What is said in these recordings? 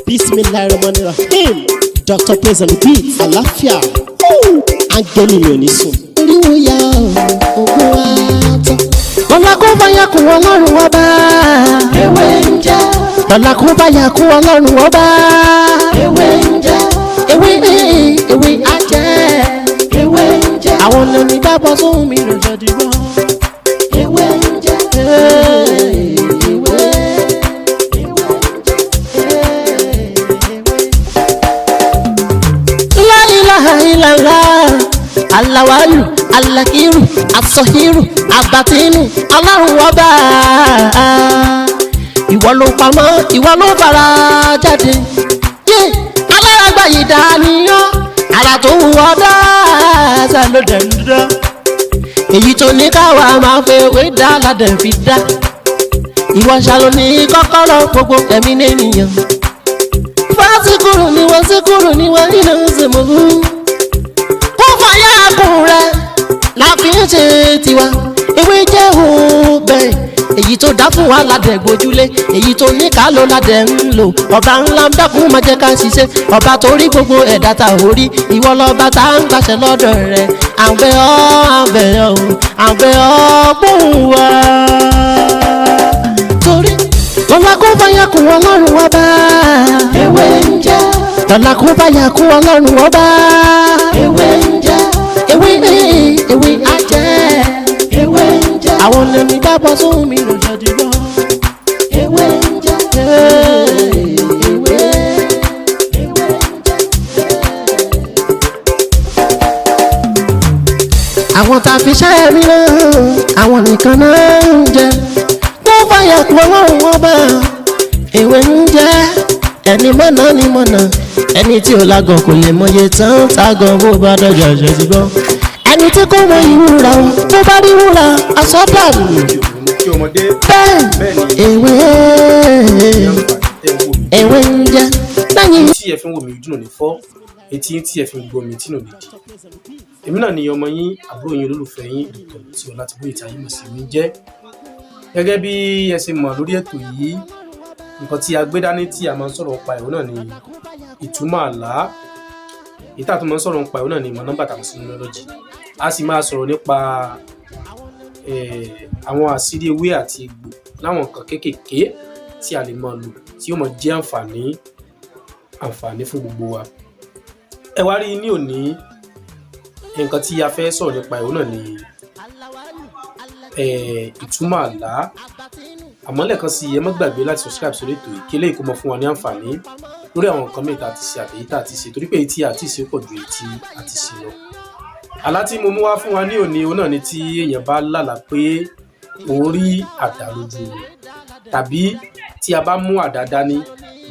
Bismillahirrahmanirrahim. Dr. Praise on the beat. Àlàáfíà. Áńgẹ́lì mi ò ní sùn. Oríwo ya ogun wa tán. Lọ́la kó bá yà kú ọlọ́run ọba. Ewé ń jẹ́. Lọ́la kó bá yà kú ọlọ́run ọba. Ewé ń jẹ́. Ewé á jẹ́. Ewé ń jẹ́. Àwọn ọ̀nà ìdábọ̀ sóhun mi lọ́jọ́ dìbò. Ewé ń jẹ́. Alawalu, alakiru, asọhiru, abatinu, Ọlọ́run ọba. Ìwọ ló pamọ́, ìwọ ló fara jáde. Alárágbá yìí dániyàn, ara tó wù ọ́ dáadáa ló dẹ̀ ń dán. Èyí tó ní káwa máa fẹ́ wé dá ládẹ̀ fi dá. Ìwọ ṣàlò ní kọ́kọ́rọ́ gbogbo ẹ̀mí nìyẹn. Fásikúrú ni wọ́n nínú ìsèmọ̀lú. Rẹ la fi ń ṣe tiwa ewé jẹ́ òbẹ̀ èyí tó dá fún wa ládẹ̀ gbójúlé èyí tó ní ká ló ládẹ̀ ń lò ọba ńlá ń dákun máa jẹ́ ká ṣiṣẹ́ ọba tó rí gbogbo ẹ̀dá ta orí ìwọ lọ́ba tá ń gbàṣẹ lọ́dọ̀ rẹ̀ àbẹ̀ ọ́ gbóhùn wa torí lọ́la kó bá yà kú ọlọ́run ọba ewé ń jẹ́ lọ́la kó bá yà kú ọlọ́run ọba ewé ń jẹ́. Ewé á jẹ́. Ewé ń jẹ́. Àwọn lèmi dábọ̀ sóhun mi lọ́jọ́ dìbò. Ewé ń jẹ́. Ewé ń jẹ́. Àwọn tá a fi ṣẹ́ mi náà, àwọn nìkan náà ń jẹ. Wọ́n fàyà kú ọlọ́run ọba. Ewé ń jẹ́. Ẹni mọ̀nà ni mọ̀nà. Ẹni tí ò lágọ̀ kò lè mọye tán tágọ̀ bó bá dọ̀jà ṣe ti gbọ́. Ẹni tí kò mọ ìwúra o tó bá rí wúra àsọdàlù. Bẹ́ẹ̀ ewé ń jẹ́ lẹ́yìn. Tí ẹ fi ń wo mi ojú náà ní fọ́ etí tí ẹ fi ń gbọ́ mi tí náà ní di. Èmi náà ni ọmọ yín àbúrò yín olólùfẹ́ yín Dr. tí ọlá ti bóyá ìtàyè mọ̀ sí mi jẹ́. Gẹ́gẹ́ bí ẹ ṣe mọ̀ lórí ètò yìí nǹkan tí a gbé dání tí a máa ń sọ̀rọ̀ nípa ìwọ náà ni ìtumọ̀ àlá. Ìta tó máa ń sọ̀rọ̀ nípa ìwọ náà ni ìmọ̀ nọ́mbà tàbí numerology. A sì máa sọ̀rọ̀ nípa àwọn àṣírí ewé àti egbò láwọn nǹkan kéékèèké tí a lè máa lò tí ó máa jẹ́ àǹfààní fún gbogbo wa. Ẹ wá rí ní òní nǹkan tí a fẹ́ sọ̀rọ̀ nípa ìwọ náà ni ìtumọ̀ àlá. Àmọ́ lẹ́ẹ̀kan sí ẹ má gbàgbé láti subscribe sórí ètò yìí kí eléyìí kó mọ fún wa ní àǹfààní lórí àwọn nǹkan mìíràn àti ṣe àtẹ̀yí tá a ti ṣe torí pé èyí tí a ti ṣe pọ̀ ju èyí tí a ti ṣe lọ. Àlá tí mo mú wá fún wa ní òní òun náà ni tí èèyàn bá lálàá pé òun rí àdá lójú oorun tàbí tí a bá mú àdá dání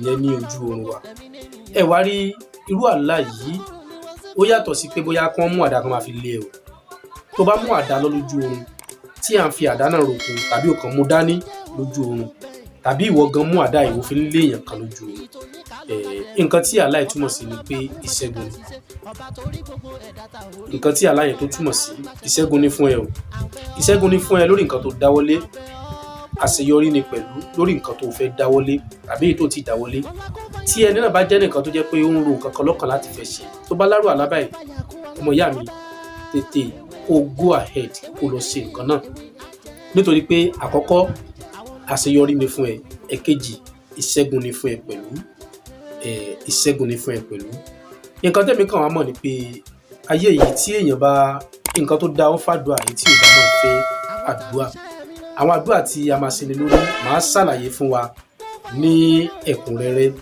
ìyẹn ní ojú oorun wa. Ẹ wá rí irú àlá yìí ó yàtọ̀ sí pé bóyá kí wọ́n mú àdá kan máa fi lé o. Tó bá mú àdá lọ lójú oorun tí à ń fi àdá náà roko tàbí o kàn mú dání lójú oorun tàbí ìwọ gan mú àdá ìwọ fi lé èèyàn kan lójú oorun. Nǹkan tí àlá yìí túmọ̀ sí ni pé ìṣẹ́gun ni. Nǹkan tí àlá yẹn tó túmọ̀ sí ìṣẹ́gun ni fún ẹ o. Ìṣẹ́gun ni fún ẹ lórí nǹkan tó dáwọ́lé. Àṣeyọrí ni pẹ̀lú lórí nǹkan tó fẹ́ dáwọ́lé tàbí èyí tó ti dáwọ́lé. Tí ẹni náà bá jẹ́ nǹkan tó jẹ́ pé ó ń ro nǹkan kan lọ́kàn láti fẹ́ ṣe tó bá lárò àlá báyìí ọmọ ìyá mi tètè kó go ahead kó lọ ṣe nǹkan náà nítorí pé àkọ́kọ́ àṣeyọrí ni fún ẹ ẹ̀kejì ìṣẹ́gun ni fún ẹ pẹ̀lú ìṣẹ́gun ni fún ẹ pẹ̀lú. Nǹkan tẹ́mi kàn wá mọ̀ ni pé ayé yìí tí èèyàn bá nǹkan tó dá ó fàdúrà èyí tí ò bá náà fẹ́ àdúrà. Àwọn àdúrà tí a máa ṣe lé lórí màá ṣàlàyé fún wa ní ẹ̀kúnrẹ́rẹ́.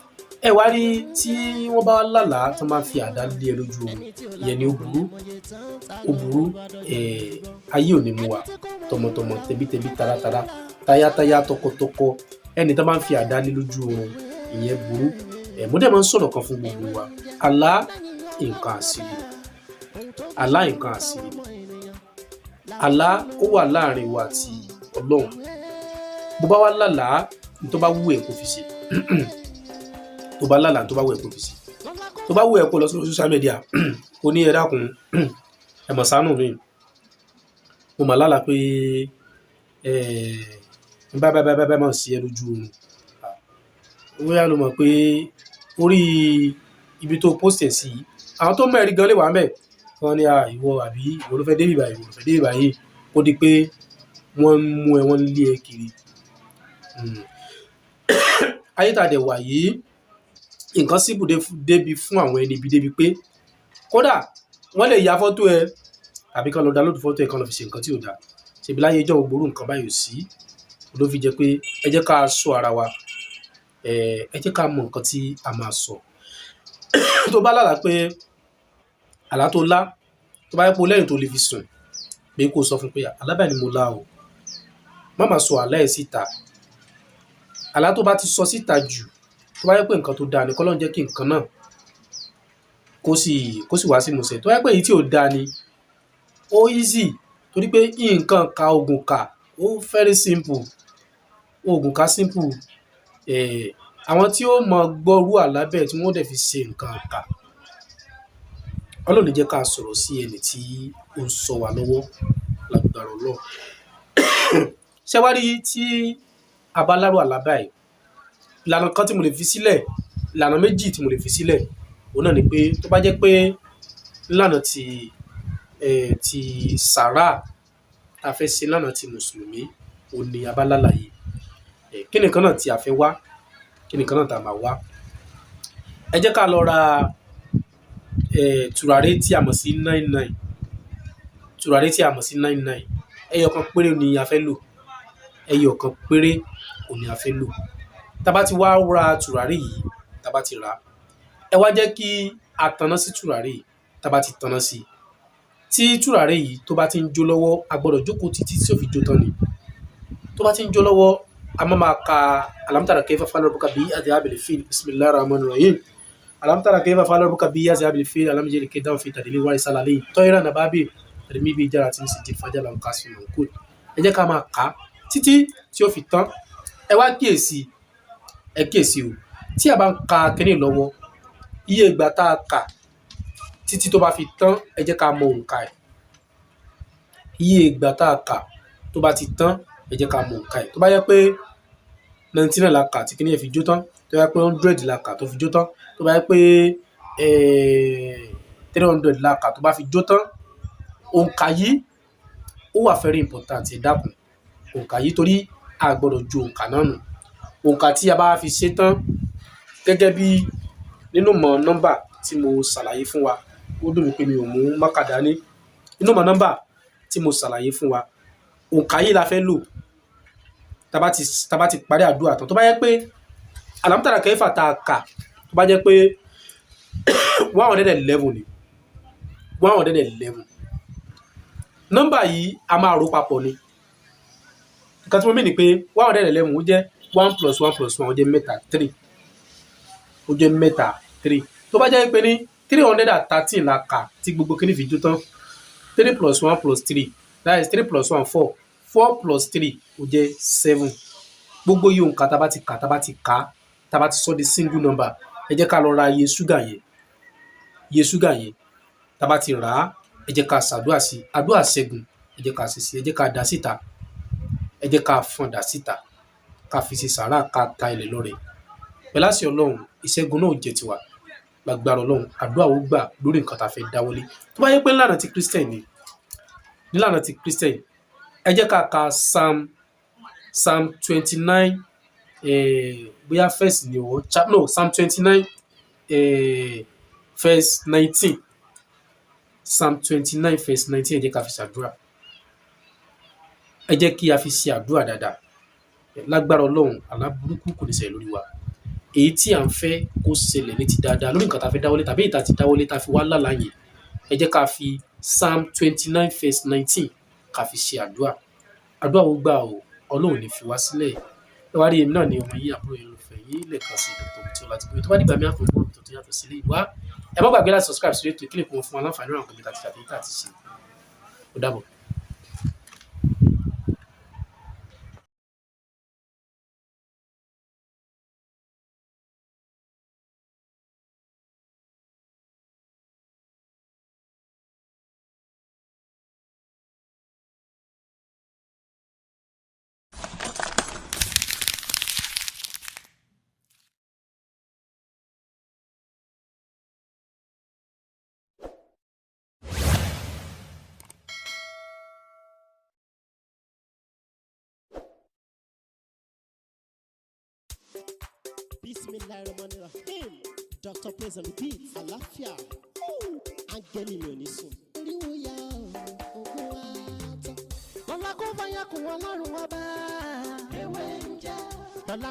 Ẹ wá rí tí wọ́n bá lálàá tó máa fi àdá lé ẹ lójú oorun ìyẹn ni ó burú ayé ò ní mú wa tọmọtọmọ tẹbítẹbí taratara tayátayá tọkọtọkọ ẹni tó máa ń fi àdá lé lójú oorun ìyẹn burú. Mo dẹ̀ máa ń sọ̀rọ̀ kan fún gbogbo wa àlá nǹkan àṣírí àlá ó wà láàrin wa àti Ọlọ́run. Bó bá wá lálàá ní tó bá wù ẹ́ kó fi ṣe tó bá lálàá tó bá wù ẹ́ kó fi ṣe tó bá wù ẹ́ kó lọ sórí social media kó ní ẹ dákun ẹ mọ̀ ṣàánú mi mo mà lálàá pé bá máa ń ṣe ẹ lójú oorun bóyá ló mọ̀ pé orí ibi tó post ẹ̀ sí àwọn tó mẹ́rin gan lè wà ńbẹ̀ wọ́n ní ìwọ àbí ìwọ ló fẹ́ dé ìbàyìí ìwọ ló fẹ́ dé ìbàyìí ó di pé wọ́n ń mú ẹ wọ́n ń lé ẹ kiri. Ayé tá a dẹ̀ wà yìí nǹkan síbù débi fún àwọn ẹni ibi débi pé kódà wọ́n lè ya fọ́tò ẹ tàbí kán lọ download fọ́tò ẹ kán lọ fi ṣe nǹkan tí ò dáa ṣèbí láyé ìjọ ògbóró nǹkan báyìí ò sí ló fi jẹ́ pé ẹ jẹ́ ká sọ ara wa ẹ jẹ́ ká mọ nǹkan tí a máa sọ tó bá lálàá pé àlá tó lá tó bá yẹ pé lẹ́yìn tó lè fi sùn pé kó sọ fún pé àlá báyìí ni mo lá o má máa sọ àlá ẹ̀ síta àlá tó bá ti sọ síta jù tó bá yẹ pé nǹkan tó dáa ni kọ́lọ́n jẹ́ kí nǹkan náà kó sì wá sí ìmúṣẹ tó bá yẹ pé èyí tí ò dáa ni ó easy torí pé nǹkan ka oògùn kà ó very simple oògùn ká simple àwọn tí ó mọ gbọ́rú àlá bẹ́ẹ̀ tí wọ́n dẹ̀ fi ṣe nǹkan kà Ọlọ́run jẹ́ ká sọ̀rọ̀ sí ẹni tí ó ń sọ wá lọ́wọ́ lágbára Ọlọ́run ṣé wá rí tí a bá lárò àlá báyìí ìlànà kan tí mo lè fi sílẹ̀ ìlànà méjì tí mo lè fi sílẹ̀ òun náà ni pé tó bá jẹ́ pé ìlànà ti sàrà tá a fẹ́ ṣe ìlànà ti mùsùlùmí òun ni a bá lálàyé kí nìkan náà tí a fẹ́ wá kí nìkan náà tá a máa wá ẹ jẹ́ ká lọ ra tùràrí tí a mọ̀ sí 99 tùràrí tí a mọ̀ sí 99 ẹyọ kan péré ni a fẹ́ lò ẹyọ kan péré òun ni a fẹ́ lò tá bá ti wá ra tùràrí yìí tá bá ti rà ẹ wá jẹ́ kí a tanná sí tùràrí yìí tá bá ti tanná sí tí tùràrí yìí tó bá ti ń jó lọ́wọ́ a gbọ́dọ̀ jókòó títí tí ó fi jó tán ni tó bá ti ń jó lọ́wọ́ a máa ka alam tara kayfa fa'ala rabbuka bi ashabil fil bismillahir rahmanir rahim alam tara kayfa fa'ala rabbuka bi ashabil fil alam yaj'al kaydahum fi tadlil wa arsala alayhim tayran ababil tarmihim bi hijaratin min sijil faj'alahum ka'asfin ma'kul ẹ jẹ́ ká máa kà á títí tí ó fi tán ẹ wá kíyèsí o tí a bá ń ka kíní lọ́wọ́ iye ìgbà tá a kà títí tó bá fi tán ẹ jẹ́ ká mọ òǹkà ẹ̀ iye ìgbà tá a kà tó bá ti tán ẹ jẹ́ ká mọ òǹkà ẹ̀ tó bá yẹ pé 99 la kà tí kíní yẹn fi jó tán tó bá yẹ pé 100 la kà tó fi jó tán tó bá yẹ pé 300 la kà tó bá fi jó tán òǹkà yìí ó wà very important ẹ dákun òǹkà yìí torí a gbọ́dọ̀ ju òǹkà náà nù òǹkà tí a bá fi ṣe tán gẹ́gẹ́ bí nínú mọ̀ nọ́mbà tí mo ṣàlàyé fún wa ó dùn mí pé mi ò mú mákà dání nínú mọ̀ nọ́mbà tí mo ṣàlàyé fún wa òǹkà yìí la fẹ́ lò tá bá ti parí àdúrà tán tó bá yẹ pé alam tara kayfa tá a kà tó bá jẹ́ pé 111 ni 111 nọ́mbà yìí a máa rò papọ̀ ni nǹkan tí mo mí ni pé 111 ó jẹ́ 1 + 1 + 1 ó jẹ́ mẹ́ta 3 ó jẹ́ mẹ́ta 3 tó bá jẹ́ pé ní 313 la kà tí gbogbo kíní fi jó tán 3 + 1 + 3 that is 3 + 1 4 4 + 3 ó jẹ́ 7 gbogbo yìí òǹkà tá a bá ti sọ di single number ẹ jẹ́ ká lọ ra iye ṣúgà yẹn tá a bá ti rà á ẹ jẹ́ ká ṣàdúrà sí àdúrà ṣẹ́gun ẹ jẹ́ ká ṣe sí ẹ jẹ́ ká dà síta ẹ jẹ́ ká fọ́n dà síta ká fi ṣe sàárà ká ta ilẹ̀ lọ́rẹ pẹ̀lú àṣẹ Ọlọ́run ìṣẹ́gun náà jẹ́ tiwa lágbára Ọlọ́run àdúrà ó gbà lórí nǹkan tá a fẹ́ dáwọ́lé tó bá yẹ pé nílànà ti Christian ni nílànà ti Christian ẹ jẹ́ ká ka Psalm 29 bóyá first ni o no Psalm 29 verse 19 Psalm 29 verse 19 ẹ jẹ́ ká fi ṣàdúrà ẹ jẹ́ kí a fi ṣe àdúrà dáadáa lágbára Ọlọ́run àlá burúkú kò ní ṣẹlẹ̀ lórí wa èyí tí à ń fẹ́ kó ṣẹlẹ̀ ní ti dáadáa lórí nǹkan tá a fẹ́ dáwọ́lé tàbí ìta ti dáwọ́lé tá a fi wá lálàá yẹn ẹ jẹ́ ká fi Psalm 29 verse 19 ká fi ṣe àdúrà ó gbà o Ọlọ́run ní fi wá sílẹ̀ ẹ wá rí èmi náà ní ọmọ yìí àbúrò yẹn lọ́fẹ̀ yìí lẹ́ẹ̀kan sí Dr. tí ó láti bóyá tó bá dìgbà mí àkọ́kọ́ tó yàtọ̀ sílé ìwá ẹ má gbàgbé láti subscribe sí ètò ìkílẹ̀ fún wọn láǹfààní àwọn kọ̀mẹ́tà àti tàbí àti ṣe ó dàbọ̀. Bismillahirrahmanirrahim. Dr. Praise and Repeat. Àlàáfíà. Áńgẹ́lì mi ò ní sùn. Oríwo ya ogun wa tán. Lọ́la kó fàyà kún Ọlọ́run ọba. Ewé ń jẹ́. Lọ́la